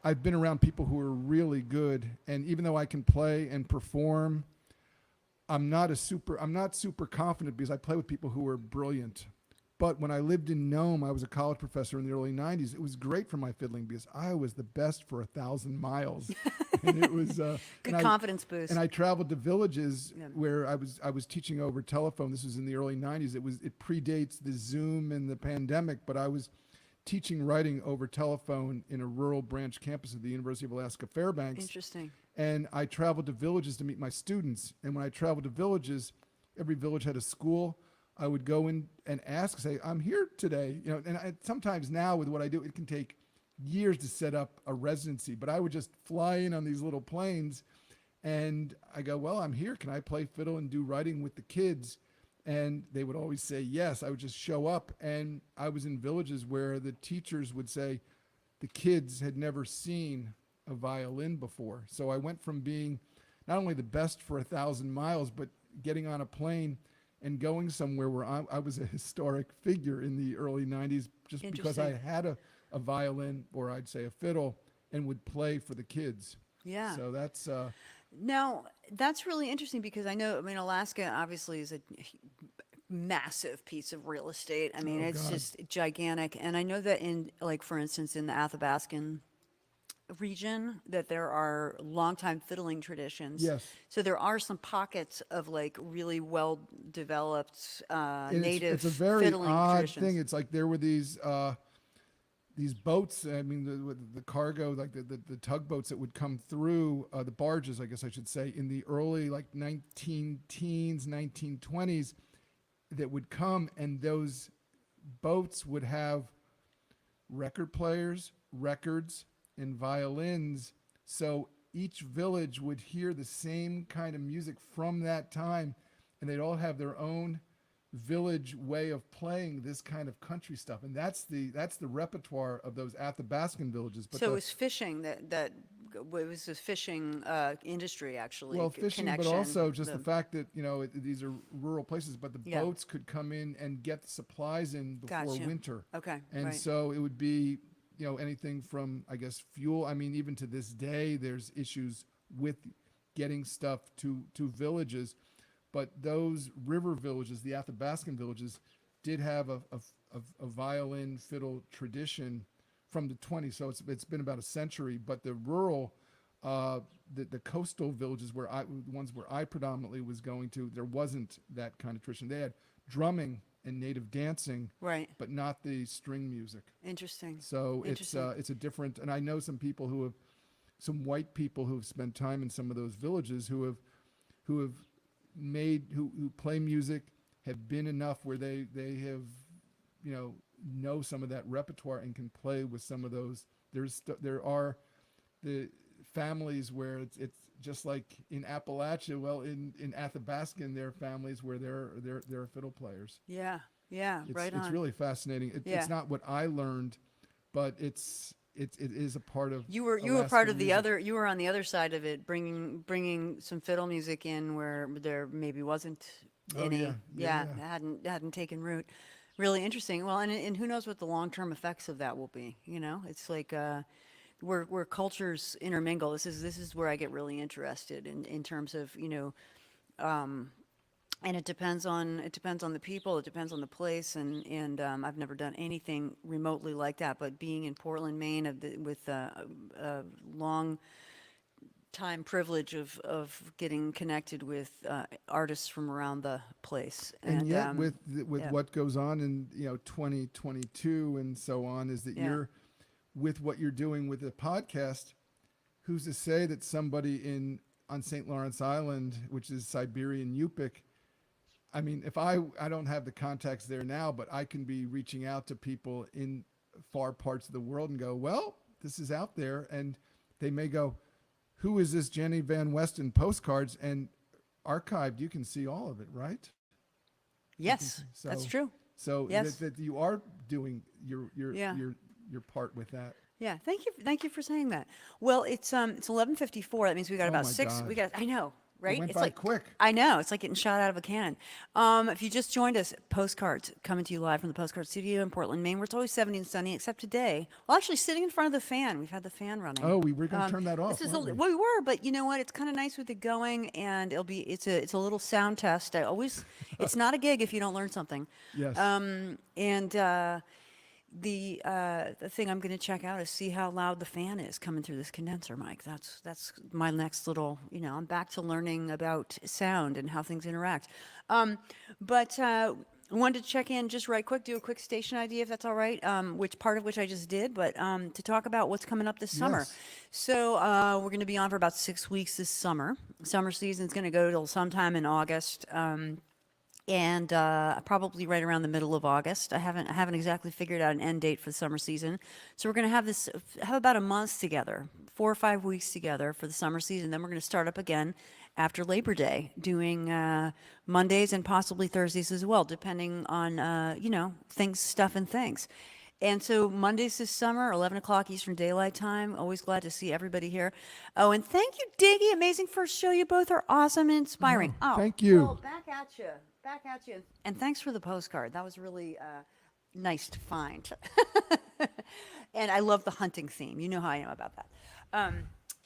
I've been around people who are really good, and even though I can play and perform, I'm not super confident because I play with people who are brilliant. But when I lived in Nome, I was a college professor in the early 90s. It was great for my fiddling because I was the best for 1,000 miles. And it was good confidence boost. And I traveled to villages where I was teaching over telephone. This was in the early 90s. It predates the Zoom and the pandemic, but I was teaching writing over telephone in a rural branch campus of the University of Alaska Fairbanks. Interesting. And I traveled to villages to meet my students. And when I traveled to villages, every village had a school. I would go in and say, I'm here today. And sometimes now with what I do, it can take years to set up a residency, but I would just fly in on these little planes and I go, well, I'm here. Can I play fiddle and do writing with the kids? And they would always say yes. I would just show up. And I was in villages where the teachers would say the kids had never seen a violin before. So I went from being not only the best for 1,000 miles, but getting on a plane and going somewhere where I was a historic figure in the early 90s just because I had a violin, or I'd say a fiddle, and would play for the kids. Yeah. So that's Now, that's really interesting because I know, I mean, Alaska obviously is a massive piece of real estate. I mean, Oh, it's God. just gigantic. And I know that in, like, for instance, in the Athabascan region, that there are longtime fiddling traditions. Yes. So there are some pockets of like really well developed and native it's a very fiddling odd traditions. thing. It's like there were these boats. I mean, the cargo, like the tugboats that would come through, the barges, I guess I should say, in the early like 1920s, that would come, and those boats would have record players, records, and violins. So each village would hear the same kind of music from that time, and they'd all have their own village way of playing this kind of country stuff, and that's the repertoire of those Athabascan villages. But So it was fishing that it was a fishing industry actually. well, fishing, but connection. also just the fact that these are rural places, but the Yeah. boats could come in and get the supplies in before Gotcha. winter. Okay, And right. so it would be anything from, I guess, fuel. I mean, even to this day, there's issues with getting stuff to villages. But those river villages, the Athabascan villages, did have a violin fiddle tradition from the 20s. So it's been about a century. But the rural, the coastal villages ones where I predominantly was going to, there wasn't that kind of tradition. They had drumming and native dancing, Right. but not the string music. Interesting. So Interesting. it's a different. And I know some white people who have spent time in some of those villages who have play music, have been enough where they have know some of that repertoire and can play with some of those. There are the families where it's just like in Appalachia. Well, in Athabascan, there are families where there are fiddle players. Yeah. Yeah. Right on. It's really fascinating. Yeah. It's not what I learned, but it is a part of. You were Alaskan part of the music. other. You were on the other side of it, bringing some fiddle music in where there maybe wasn't Oh, any. yeah. hadn't taken root. Really interesting. Well, and who knows what the long-term effects of that will be? It's like where cultures intermingle. This is where I get really interested in terms of and it depends on the people, it depends on the place, and I've never done anything remotely like that. But being in Portland, Maine, with a long time privilege of getting connected with artists from around the place, And yet, with yeah. what goes on in 2022 and so on, is that Yeah. you're with what you're doing with the podcast. Who's to say that somebody on St. Lawrence Island, which is Siberian Yupik, I mean, if I don't have the contacts there now, but I can be reaching out to people in far parts of the world and go, well, this is out there, and they may go, who is this Jenny Van Westen Postcards? And archived, you can see all of it, right? Yes, that's So- true. So Yes. that you are doing your Yeah. your part with that. Yeah, thank you for saying that. Well, it's 11:54. That means we got Oh about my 6. God. We got. I know, right? went It's by like quick. I know. It's like getting shot out of a cannon. If you just joined us, Postcards coming to you live from the Postcards Studio in Portland, Maine, where it's always 70 and sunny, except today. Well, actually, sitting in front of the fan. We've had the fan running. Oh, we were going to turn that off. This is weren't we? well, we were, but you know what? It's kind of nice with it going, and it's a little sound test. It's not a gig if you don't learn something. Yes. The thing I'm going to check out is see how loud the fan is coming through this condenser mic. That's my next little. I'm back to learning about sound and how things interact. But I wanted to check in just right quick, do a quick station ID if that's all right. Which I just did, but to talk about what's coming up this summer. Yes. So we're going to be on for about 6 weeks this summer. Summer season's going to go till sometime in August. And probably right around the middle of August. I haven't exactly figured out an end date for the summer season. So we're going to have about a month together, 4 or 5 weeks together for the summer season. Then we're going to start up again after Labor Day, doing Mondays and possibly Thursdays as well, depending on stuff and things. And so Mondays this summer, 11 o'clock Eastern Daylight Time. Always glad to see everybody here. Oh, and thank you, Diggy. Amazing first show. You both are awesome and inspiring. Oh, thank you. Well, back at you. And thanks for the postcard. That was really, nice to find. And I love the hunting theme. You know how I am about that.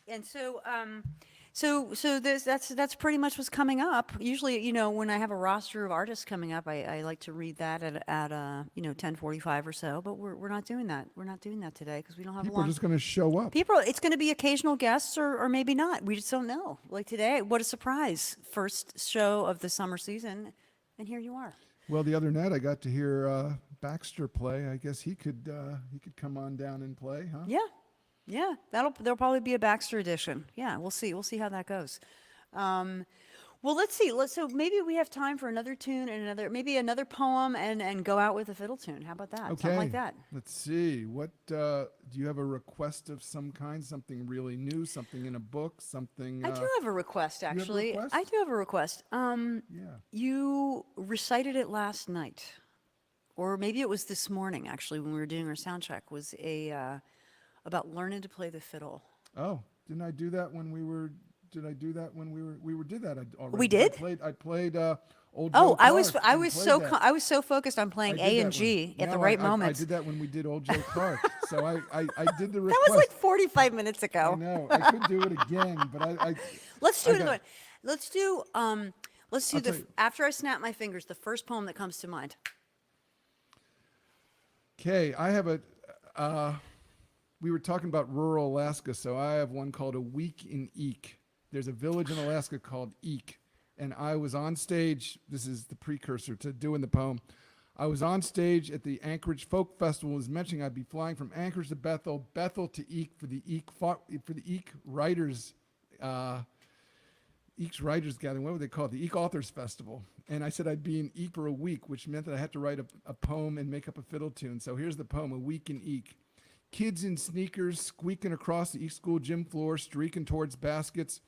And so that's pretty much what's coming up. Usually, when I have a roster of artists coming up, I like to read that at 10:45 or so. But we're not doing that. We're not doing that today because we don't have a People are long. just going to show up. It's going to be occasional guests or maybe not. We just don't know. Like today, what a surprise! First show of the summer season, and here you are. Well, the other night I got to hear Baxter play. I guess he could come on down and play, huh? Yeah, yeah. There'll probably be a Baxter edition. Yeah, we'll see. We'll see how that goes. Well, let's see. So maybe we have time for another tune and maybe another poem and go out with a fiddle tune. How about that? Okay. Something like that. Let's see. What do you have a request of some kind? Something really new? Something in a book? Something? I do have a request, have a actually. request? I do have a request. Yeah. You recited it last night, or maybe it was this morning, actually, when we were doing our sound check, was about learning to play the fiddle. Oh, didn't I do that when we were? Did I do that when we did that already? We did? I played Old Oh, Joe I was Clark I and was played so that. I was so focused on I playing did A that and G one. at the No, right I moments. did that when we did Old Joe Clark. So I did the That request. was like 45 minutes I ago. know. I could do it again, but I Let's do I it. got- Let's do I'll tell you. after I snap my fingers, the first poem that comes to mind. Okay, I have we were talking about rural Alaska, so I have one called A Week in Eek. There's a village in Alaska called Eek, and I was on stage. This is the precursor to doing the poem. I was on stage at the Anchorage Folk Festival. Was mentioning I'd be flying from Anchorage to Bethel, Bethel to Eek for the Eek Writers, Eek's Writers Gathering. What would they call it? The Eek Authors Festival. And I said I'd be in Eek for a week, which meant that I had to write a poem and make up a fiddle tune. So here's the poem: A Week in Eek. Kids in sneakers squeaking across the Eek School gym floor, streaking towards baskets,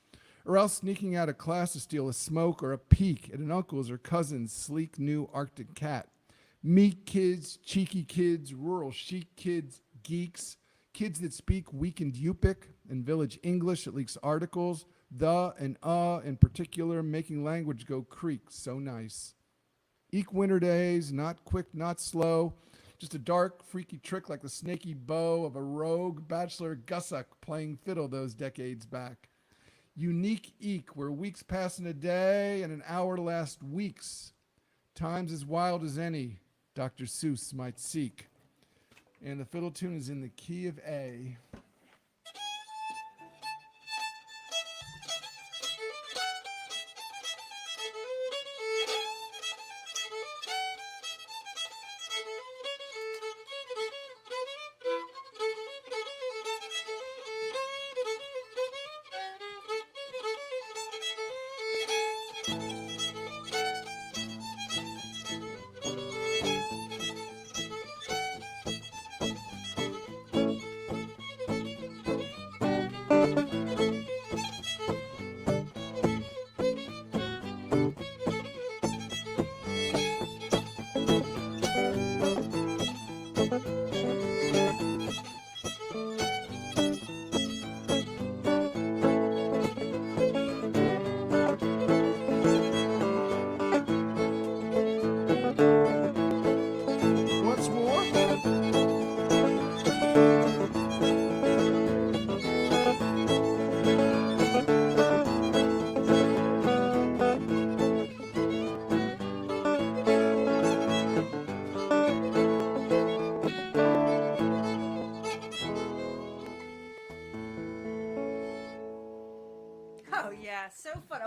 or else sneaking out of class to steal a smoke or a peek at an uncle's or cousin's sleek new Arctic cat. Meek kids, cheeky kids, rural chic kids, geeks, kids that speak weakened Yupik and village English that leaks articles, the and in particular, making language go creak, so nice. Eek winter days, not quick, not slow, just a dark, freaky trick like the snaky bow of a rogue bachelor gussuck playing fiddle those decades back. Unique Eek, where weeks pass in a day and an hour last weeks. Times as wild as any Dr. Seuss might seek. And the fiddle tune is in the key of A. Once more. Oh yeah, so fun.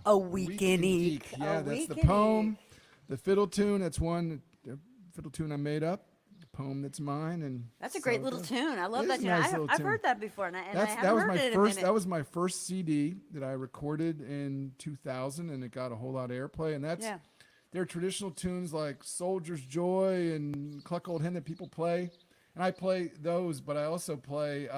A week in Eek. Yeah, A that's week the in poem. Eek. The fiddle tune, that's one fiddle tune I made up. The poem that's mine, and That's a great so little that- tune. I love It that is a tune. nice little I've tune. heard that before, and I That haven't was heard my it in a first. minute. That was my first CD that I recorded in 2000, and it got a whole lot of airplay. And that's Yeah. there are traditional tunes like "Soldier's Joy" and "Cluck Old Hen" that people play, and I play those. But I also play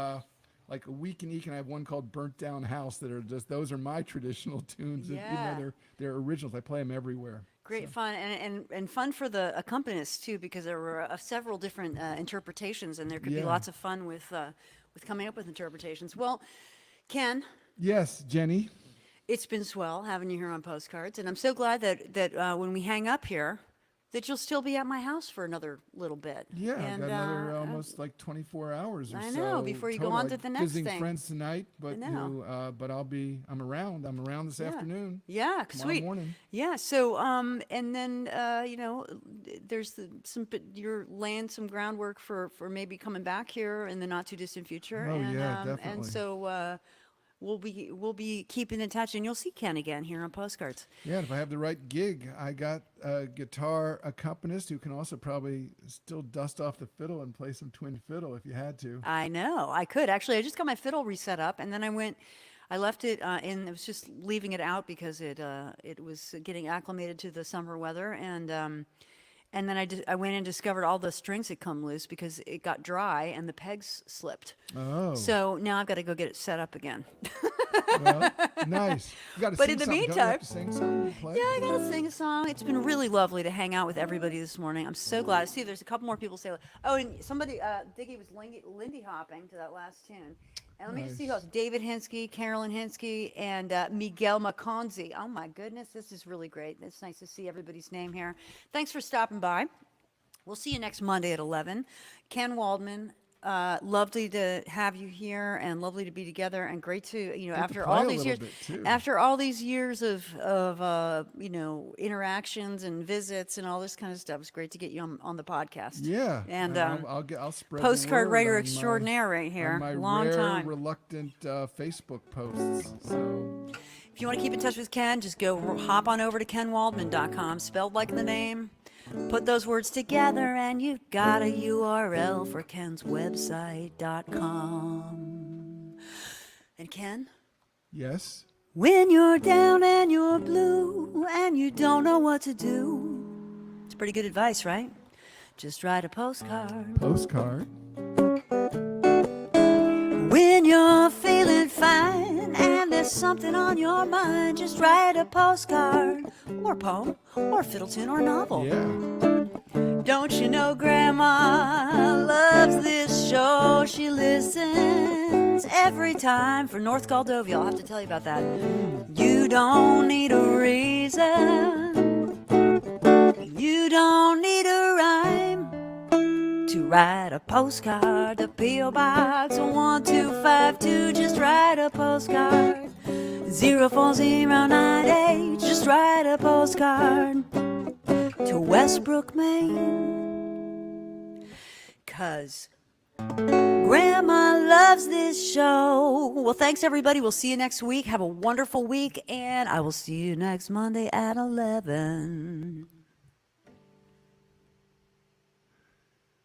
like "A Week in Eek," and I have one called "Burnt Down House" that are just those are my traditional tunes. Even Yeah. though they're originals, I play them everywhere. Great fun and fun for the accompanists too, because there were several different interpretations, and there could be Yeah. lots of fun with coming up with interpretations. Well, Ken, Yes, Jenny. it's been swell having you here on Postcards, and I'm so glad that when we hang up here, that you'll still be at my house for another little bit. Yeah, and, got another almost like 24 hours or so. I know, before you go total. on to the next visiting thing. friends tonight, but know. but I'm around. I'm around this afternoon. Yeah, Tomorrow sweet. morning. Yeah, so and then there's you're laying some groundwork for maybe coming back here in the not too distant future. Oh, and yeah, and definitely. so we'll be keeping in touch, and you'll see Ken again here on Postcards. Yeah, if I have the right gig, I got a guitar accompanist who can also probably still dust off the fiddle and play some twin fiddle if you had to. I know. I could actually. I just got my fiddle reset up, and then I left it in. I was just leaving it out because it was getting acclimated to the summer weather, and then I went and discovered all the strings had come loose because it got dry and the pegs slipped. Oh, So now I've got to go get it set up again. well, nice. You got to But sing in the something. Don't you meantime- have to sing something? Play? Yeah, I gotta sing a song. It's been really lovely to hang out with everybody this morning. I'm so glad. I see there's a couple more people say, oh, and somebody, Diggy was Lindy hopping to that last tune. And let me just see who else. David Hinsky, Carolyn Hinsky, and Miguel Maconzi. Oh my goodness, this is really great. It's nice to see everybody's name here. Thanks for stopping by. We'll see you next Monday at 11. Ken Waldman, lovely to have you here and lovely to be together and great to, to after play all a these little years, bit, too. after all these years of interactions and visits and all this kind of stuff, it's great to get you on the podcast. Yeah, And I'll spread the postcard word writer on extraordinaire right on here. my Long rare, time. reluctant Facebook posts. So If you want to keep in touch with Ken, just go hop on over to kenwaldman.com, spelled like the name. Put those words together and you've got a URL for Ken's website.com. And Ken, yes, when you're down and you're blue and you don't know what to do, it's pretty good advice, right? Just write a postcard. postcard. When you're feeling fine and there's something on your mind, just write a postcard or a poem or a fiddle tune or a novel. Yeah. Don't you know Grandma loves this show? She listens every time for North Moldova. I'll have to tell you about that. You don't need a reason. You don't need a rhyme to write a postcard. The P.O. Box 1252. Just write a postcard. 04098. Just write a postcard to Westbrook, Maine. 'Cause Grandma loves this show. Well, thanks everybody. We'll see you next week. Have a wonderful week, and I will see you next Monday at 11.